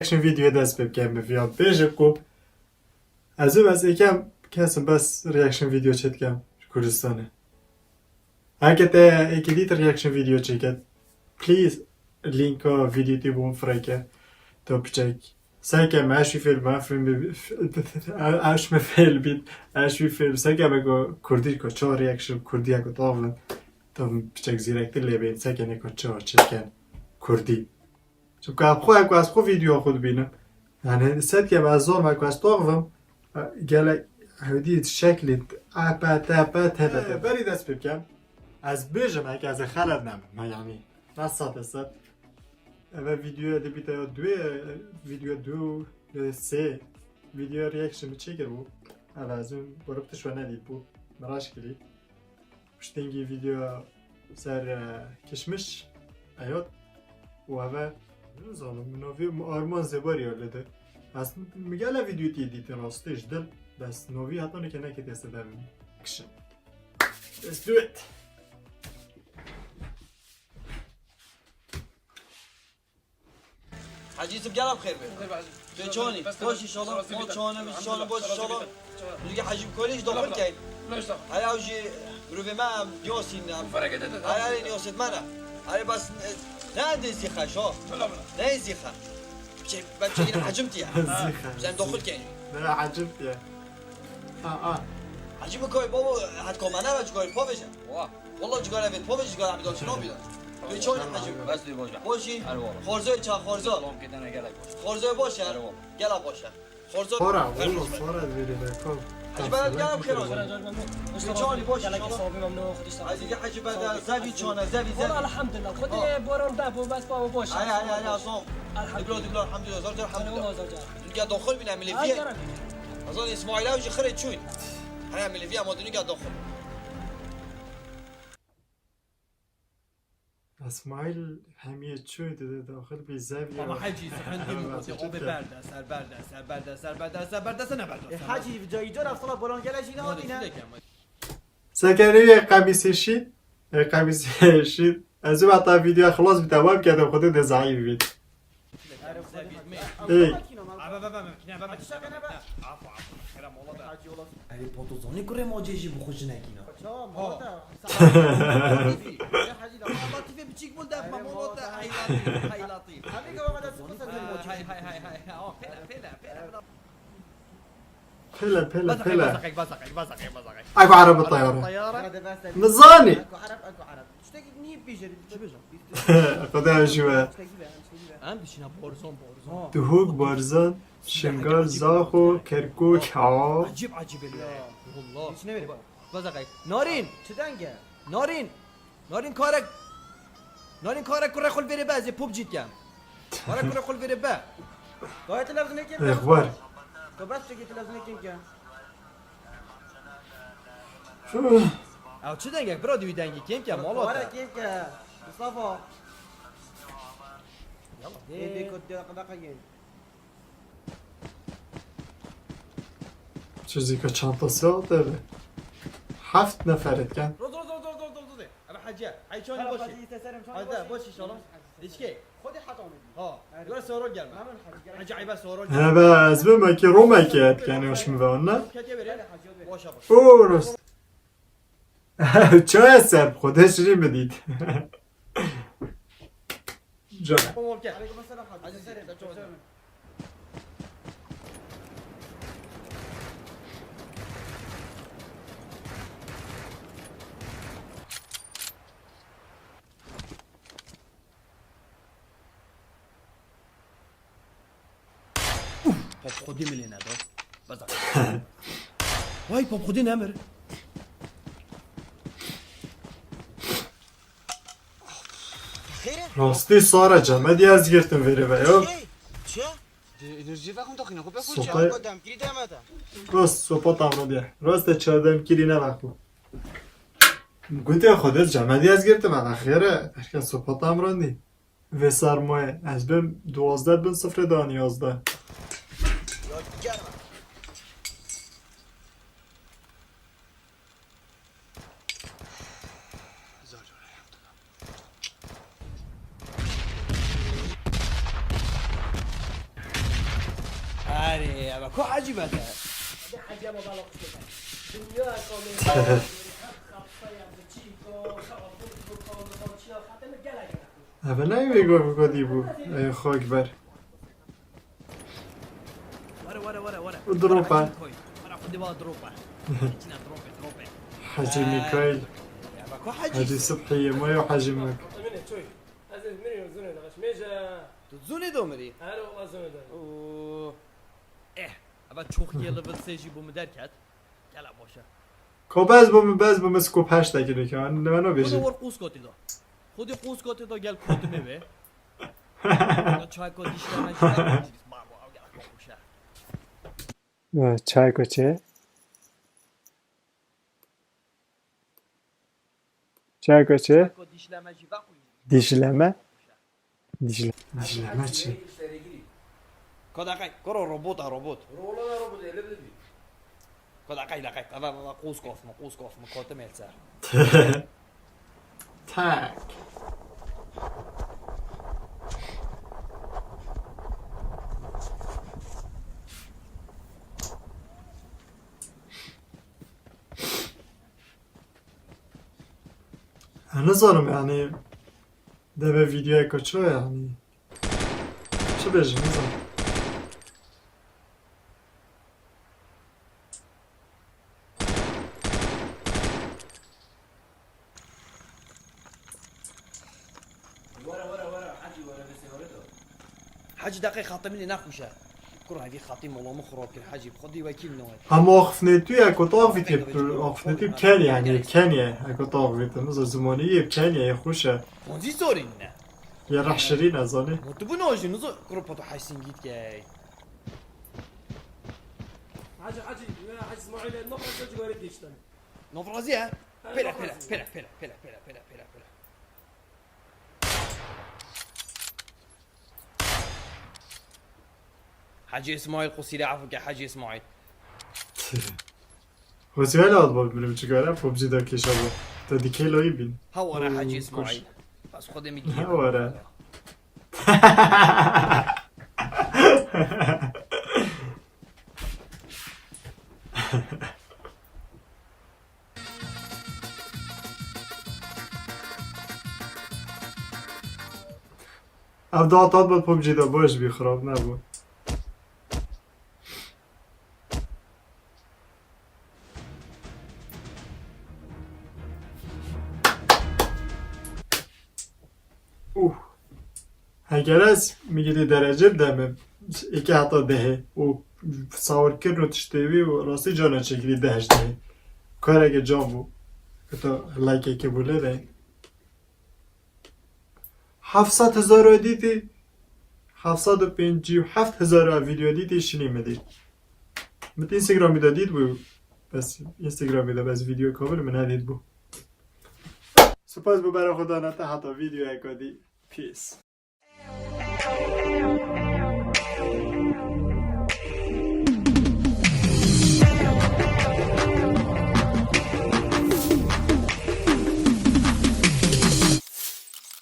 ریاکشن ویدیو دست بکن بفیام بیشه کوب از او بس یکم کسیم بس ریاکشن ویدیو چت کم کردستانه اگه تا یکی دیت ریاکشن ویدیو چکت پلیز لینک ها ویدیو تی بون فرایکه تا بچک سعی کم اشوی فیلم اشم فیلم بید اشوی فیلم سعی کم اگه کردی که چه ریاکشن کردی اگه تاون تا بچک زیرکتی لبین سعی کم اگه چه چت کن کردی چون که خود از خود ویدیو خود بینم يعني سد که بازار ما كواس طاغم قال هديت شكل ابات هذا بري دست بكم از بيجم هيك از خلد نم ما يعني نصات الصد اما فيديو دي بيتا فيديو دو سي فيديو رياكشن بتشيكر بو لازم بربطش وانا دي بو مراش كلي بشتنجي فيديو سر كشمش ايوت وهذا نظام نوی آرمان زباری آلده از میگه لا ویدیو تی دیت راستش دل بس نوی حتی نکنه که دست دم کشم let's do it حجيت بقلب خير بيه شلوني خوش ان شاء الله مو شلون ان شاء الله بوش ان شاء الله نلقى حجيب كوليش دخل كاين هاي وجي بروفي ما يوسين فرقت هاي يوسين مانا هاي بس لا عندي زيخه شو لا زيخه بمشي حجمتي زين دخل كاين لا عجبت يا عجيب كوي بابا هتكون انا راجل بوفيش والله جوال بيت بوفيش جوال عم يدور شنو بيدور شلون حجم بس لي بوجع باشی خورزوی چه خورزو ممكن انا قلق خورزوی باشه گلا باشه خورزو فورا والله فورا ویری بکن حجی بعد گلم خیر چانی باشه لك صوبي ممنوع خدش عايز يجي حجي بعد زبي چانه زبي والله الحمد لله خد بورم باب وبس بابا باش هاي اصلا دبلو الحمد لله زوج الحمد لله قاعد دخل بنعمل فيها اظن اسماعيل وجي خرج شوي هنعمل فيها ما دنيا قاعد دخل اسماعیل همیه چوی داده داخل بی زبی بابا حجي عندي او برده سر برده سر برده سر برده سر برده سر برده حاجی جایی جا رفت بلان گلش اینا اینا سکری یک قمیسی شید یک قمیسی شید از او حتی ویدیو خلاص بیتواب کردم خودت ده ضعیف بید ای علی پاتوزانی کره ماجیجی بخوش نکینا لطيفه بتشيك بول داب ما مو هاي لطيف پله پله پله بزقي اكو عرب الطيارة طياره مزاني اكو عرب شتك ني بيجري شو بيجري خدها شوية ام بشينا بورزون دهوك بارزان شنغال زاخو كركوك عجيب والله هیچ نمیره بزقي نارين چه دنگه نارين كارك كره خل بيري باز بوب جيت كام كارك كره خل بيري با گاهی تلفزیون کیم اخبار تو بس چه تلفزیون کیم که او چه دنگك برادي ويدنگي كيم كام واره والله کیم که مصطفى يلا دي كنت دقيقه چیزی که چانتاسی ها داره 7 نفرت کن روز ابا حاجه هاي شلون بوشي هذا بوشي ان شاء الله ايش كي خودی حتامه ها يقول سورول جرم حاجه عيبه سورول ها با از بما که روما که کنه وش میبونه كاتيه بري باشه او رست چه سر خودش ریم بدید جان ممكن عليكم السلام حاجه سلام باب خودي ملينا دو بزق واي باب خودي نمر راستی سارا جمدی از گرتم ویره بیا چه انرژی وقت داخل نکو بفروش سوپای قدم گیری دمتا راست سوپا تامرو دیه راست چردم کلی نوخو گوتی خودت جمدی از گرتم اخیره اشکن سوپا تامرو نی و سرمایه از بیم 12 بین 0 دان 11 یا گرم آره اما کو عجیبه ده ده حاجه ما بالا خوشم دنیا کامل اول نمیگو بگودی بو ای خاک بر ورا ودروبه ورا خدي بقى دروبه دروبه حاجی میکایل اما کو حجي حاجی صبحیه ما یو حاجی مک مني شوي هذا مني زونه ده ميجا تزوني دومري هذا والله زونه ده اوه اما çok iyi level stage bu derken gel boşa که باز بوم سکوپ هشت دگیره که منو خودی بیشی ور قوس کوتی دا خودی قوس کوتی دا gel kotime be çay kot işleme چای کوچه چای کوچه kot işlemeci bak دیشلمه دیشلمه چی؟ kodakay koro robot kodakay ava قوس kofma kotime etser تک نظرم يعني دابا فيديو هكا شو يعني شو بيجي نظرم حاجي دقيق خاطي مني ناخوشه كره هذه خاطي والله مخروب كل حاجي بخدي وكيل نوع اما اخفنتو اكو طافتي اخفنتو بكاني يعني بكاني اكو طافتي نظر زمانية بكاني خوشه فونزي سورين يا راح شرين اظني متبو نوجي نزو كروباتو حاسين جيت كاي حاجه اسماعيل النقطه تجي وريك يشتغل نوفرازيها بلا حاجي اسماعيل قصيري عفوك يا حاجي اسماعيل وزي هلا اضبط بلو چیکاره پوبجی دا کشا با تا دیکه لایی بین هورا حاجي اسماعيل بس خودم میگی هورا او داتات بود پوبجی دا باش بی خراب نبود اگر از میگیری درجه بدمه یکی حتی دهه و سوار کرد رو تشتیوی و راستی جانا چکری دهش دهه کار اگه جان بود که تا لایکه که بوله ده 700,000 دیدی 757,000 ویدیو دیدی شنی میدید مت اینستاگرامی دا دید بود بس اینستاگرامی دا بس ویدیو کامل من ندید بود سپاس بو برای خدا نتا حتی ویدیو اکادی پیس